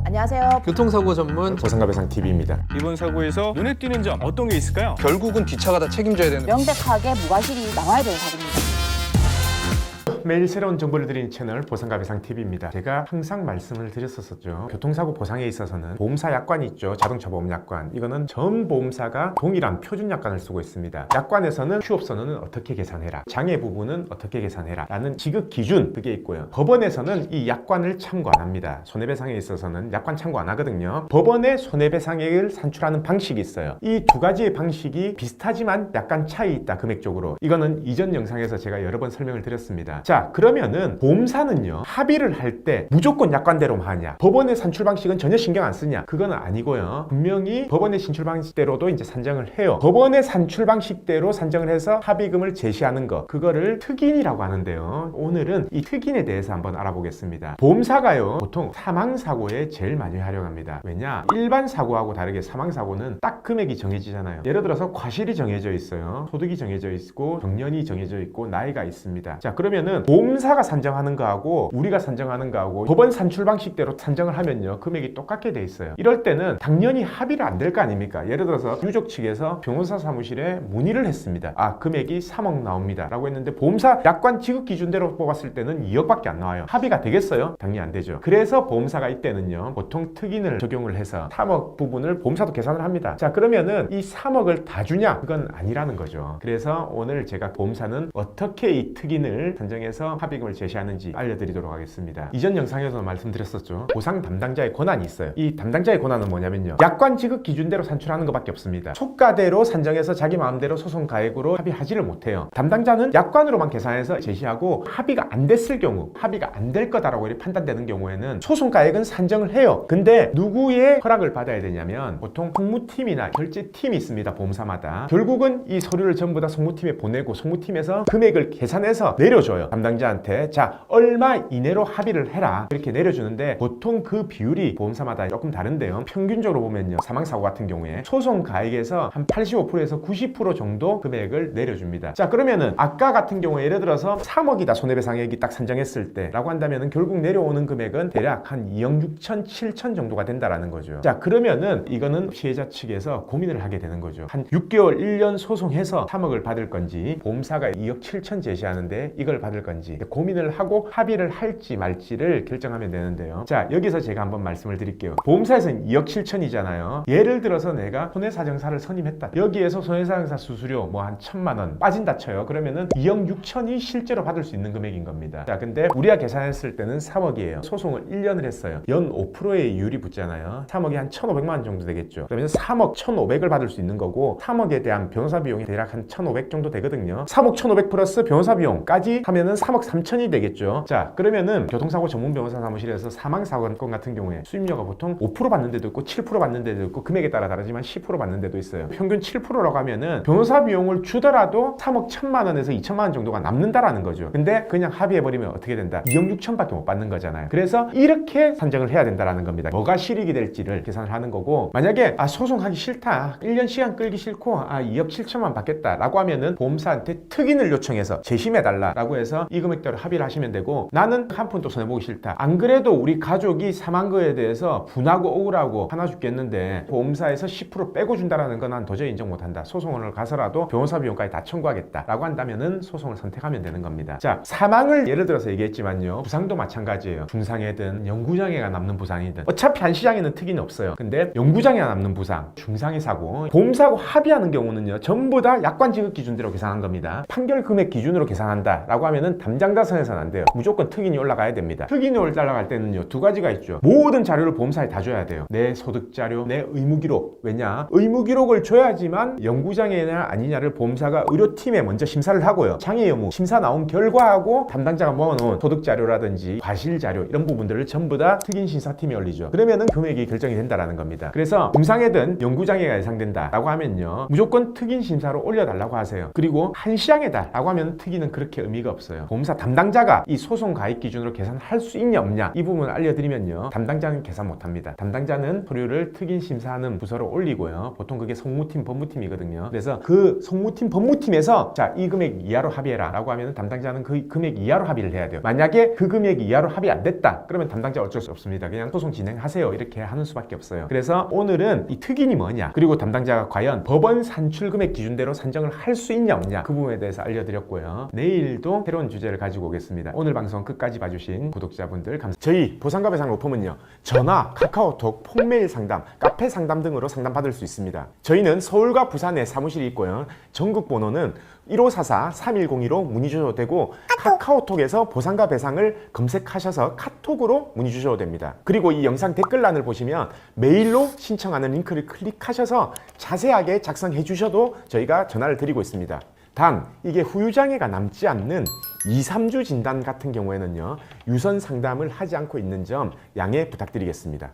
안녕하세요. 교통사고 전문 보상가배상TV입니다. 이번 사고에서 눈에 띄는 점 어떤 게 있을까요? 결국은 뒷차가 다 책임져야 되는 명백하게 무과실이 나와야 되는 사고입니다. 매일 새로운 정보를 드리는 채널 보상가배상TV입니다. 제가 항상 말씀을 드렸었죠. 교통사고 보상에 있어서는 보험사 약관이 있죠. 자동차 보험 약관. 이거는 전 보험사가 동일한 표준 약관을 쓰고 있습니다. 약관에서는 휴업선언은 어떻게 계산해라, 장애 부분은 어떻게 계산해라 라는 지급 기준, 그게 있고요. 법원에서는 이 약관을 참고 안 합니다. 손해배상에 있어서는 약관 참고 안 하거든요. 법원의 손해배상액을 산출하는 방식이 있어요. 이 두 가지의 방식이 비슷하지만 약간 차이 있다, 금액적으로. 이거는 이전 영상에서 제가 여러 번 설명을 드렸습니다. 자, 그러면은 보험사는요, 합의를 할 때 무조건 약관대로만 하냐, 법원의 산출 방식은 전혀 신경 안 쓰냐, 그건 아니고요. 분명히 법원의 산출 방식대로도 이제 산정을 해요. 법원의 산출 방식대로 산정을 해서 합의금을 제시하는 거, 그거를 특인이라고 하는데요. 오늘은 이 특인에 대해서 한번 알아보겠습니다. 보험사가요, 보통 사망사고에 제일 많이 활용합니다. 왜냐? 일반 사고하고 다르게 사망사고는 딱 금액이 정해지잖아요. 예를 들어서 과실이 정해져 있어요. 소득이 정해져 있고 정년이 정해져 있고 나이가 있습니다. 자, 그러면은 보험사가 산정하는 거하고 우리가 산정하는 거하고 법원 산출 방식대로 산정을 하면요, 금액이 똑같게 돼 있어요. 이럴 때는 당연히 합의를 안 될 거 아닙니까? 예를 들어서 유족 측에서 변호사 사무실에 문의를 했습니다. 아, 금액이 3억 나옵니다 라고 했는데 보험사 약관 지급 기준대로 뽑았을 때는 2억밖에 안 나와요. 합의가 되겠어요? 당연히 안 되죠. 그래서 보험사가 이때는요, 보통 특인을 적용을 해서 3억 부분을 보험사도 계산을 합니다. 자, 그러면은 이 3억을 다 주냐? 그건 아니라는 거죠. 그래서 오늘 제가 보험사는 어떻게 이 특인을 산정해서 합의금을 제시하는지 알려드리도록 하겠습니다. 이전 영상에서 말씀드렸었죠. 보상 담당자의 권한이 있어요. 이 담당자의 권한은 뭐냐면요, 약관 지급 기준대로 산출하는 것밖에 없습니다. 초가대로 산정해서 자기 마음대로 소송 가액으로 합의하지를 못해요. 담당자는 약관으로만 계산해서 제시하고 합의가 안 됐을 경우, 합의가 안 될 거다라고 판단되는 경우에는 소송 가액은 산정을 해요. 근데 누구의 허락을 받아야 되냐면 보통 송무팀이나 결제팀이 있습니다. 보험사마다. 결국은 이 서류를 전부 다 송무팀에 보내고 송무팀에서 금액을 계산해서 내려줘요. 담당자한테. 자, 얼마 이내로 합의를 해라, 이렇게 내려주는데 보통 그 비율이 보험사마다 조금 다른데요. 평균적으로 보면요, 사망사고 같은 경우에 소송 가액에서 한 85%에서 90% 정도 금액을 내려줍니다. 자, 그러면은 아까 같은 경우에 예를 들어서 3억이다 손해배상액이 딱 산정했을 때 라고 한다면은 결국 내려오는 금액은 대략 한 2억 6천 7천 정도가 된다라는 거죠. 자, 그러면은 이거는 피해자 측에서 고민을 하게 되는 거죠. 한 6개월 1년 소송해서 3억을 받을 건지, 보험사가 2억 7천 제시하는데 이걸 받을 건지 고민을 하고 합의를 할지 말지를 결정하면 되는데요. 자, 여기서 제가 한번 말씀을 드릴게요. 보험사에서는 2억 7천이잖아요. 예를 들어서 내가 손해사정사를 선임했다. 여기에서 손해사정사 수수료 뭐 한 1,000만 원 빠진다 쳐요. 그러면은 2억 6천이 실제로 받을 수 있는 금액인 겁니다. 자, 근데 우리가 계산했을 때는 3억이에요. 소송을 1년을 했어요. 연 5%의 이율이 붙잖아요. 3억이 한 1,500만 원 정도 되겠죠. 그러면 3억 1,500을 받을 수 있는 거고, 3억에 대한 변호사 비용이 대략 한 1,500 정도 되거든요. 3억 1,500 플러스 변호사 비용까지 하면은 3억 3천이 되겠죠. 자, 그러면은 교통사고 전문 변호사 사무실에서 사망사건 같은 경우에 수임료가 보통 5% 받는 데도 있고 7% 받는 데도 있고 금액에 따라 다르지만 10% 받는 데도 있어요. 평균 7%라고 하면은 변호사 비용을 주더라도 3억 1,000만 원에서 2천만 원 정도가 남는다라는 거죠. 근데 그냥 합의해버리면 어떻게 된다? 2억 6천밖에 못 받는 거잖아요. 그래서 이렇게 산정을 해야 된다라는 겁니다. 뭐가 실익이 될지를 계산을 하는 거고, 만약에 소송하기 싫다, 1년 시간 끌기 싫고 2억 7천만 받겠다 라고 하면은 보험사한테 특인을 요청해서 재심해달라 라고 해서 이 금액대로 합의를 하시면 되고, 나는 한 푼도 손해보기 싫다, 안 그래도 우리 가족이 사망 거에 대해서 분하고 억울하고 화나 죽겠는데 보험사에서 10% 빼고 준다라는 건 난 도저히 인정 못한다, 소송을 가서라도 변호사 비용까지 다 청구하겠다 라고 한다면은 소송을 선택하면 되는 겁니다. 자, 사망을 예를 들어서 얘기했지만요, 부상도 마찬가지예요. 중상해든 영구장애가 남는 부상이든 어차피 한시장에는 특이는 없어요. 근데 영구장애가 남는 부상, 중상해 사고, 보험사하고 합의하는 경우는요, 전부 다 약관 지급 기준대로 계산한 겁니다. 판결 금액 기준으로 계산한다 라고 하면은 담당자 선에서는 안 돼요. 무조건 특인이 올라가야 됩니다. 특인이 올라갈 때는요, 두 가지가 있죠. 모든 자료를 보험사에 다 줘야 돼요. 내 소득 자료, 내 의무 기록. 왜냐? 의무 기록을 줘야지만 영구장애냐 아니냐를 보험사가 의료팀에 먼저 심사를 하고요. 장애 여부 심사 나온 결과하고 담당자가 모아놓은 소득 자료라든지 과실 자료, 이런 부분들을 전부 다 특인 심사팀에 올리죠. 그러면은 금액이 결정이 된다라는 겁니다. 그래서 중상해든 영구장애가 예상된다 라고 하면요, 무조건 특인 심사로 올려달라고 하세요. 그리고 한시장애다 라고 하면 특인은 그렇게 의미가 없어요. 거예요. 보험사 담당자가 이 소송 가입 기준으로 계산할 수 있냐 없냐 이 부분을 알려드리면요. 담당자는 계산 못합니다. 담당자는 서류를 특인 심사하는 부서로 올리고요. 보통 그게 송무팀, 법무팀이거든요. 그래서 그 송무팀, 법무팀에서 자, 이 금액 이하로 합의해라 라고 하면 담당자는 그 금액 이하로 합의를 해야 돼요. 만약에 그 금액 이하로 합의 안 됐다 그러면 담당자 어쩔 수 없습니다. 그냥 소송 진행하세요 이렇게 하는 수밖에 없어요. 그래서 오늘은 이 특인이 뭐냐, 그리고 담당자가 과연 법원 산출 금액 기준대로 산정을 할 수 있냐 없냐 그 부분에 대해서 알려드렸고요. 내일도 새로운 주제를 가지고 오겠습니다. 오늘 방송 끝까지 봐주신 구독자분들 감사합니다. 저희 보상과 배상 로펌은요, 전화, 카카오톡, 폰메일 상담, 카페 상담 등으로 상담받을 수 있습니다. 저희는 서울과 부산에 사무실이 있고요. 전국 번호는 1544-3102로 문의 주셔도 되고 카카오톡에서 보상과 배상을 검색하셔서 카톡으로 문의 주셔도 됩니다. 그리고 이 영상 댓글란을 보시면 메일로 신청하는 링크를 클릭하셔서 자세하게 작성해 주셔도 저희가 전화를 드리고 있습니다. 단 이게 후유장애가 남지 않는 2, 3주 진단 같은 경우에는요, 유선 상담을 하지 않고 있는 점 양해 부탁드리겠습니다.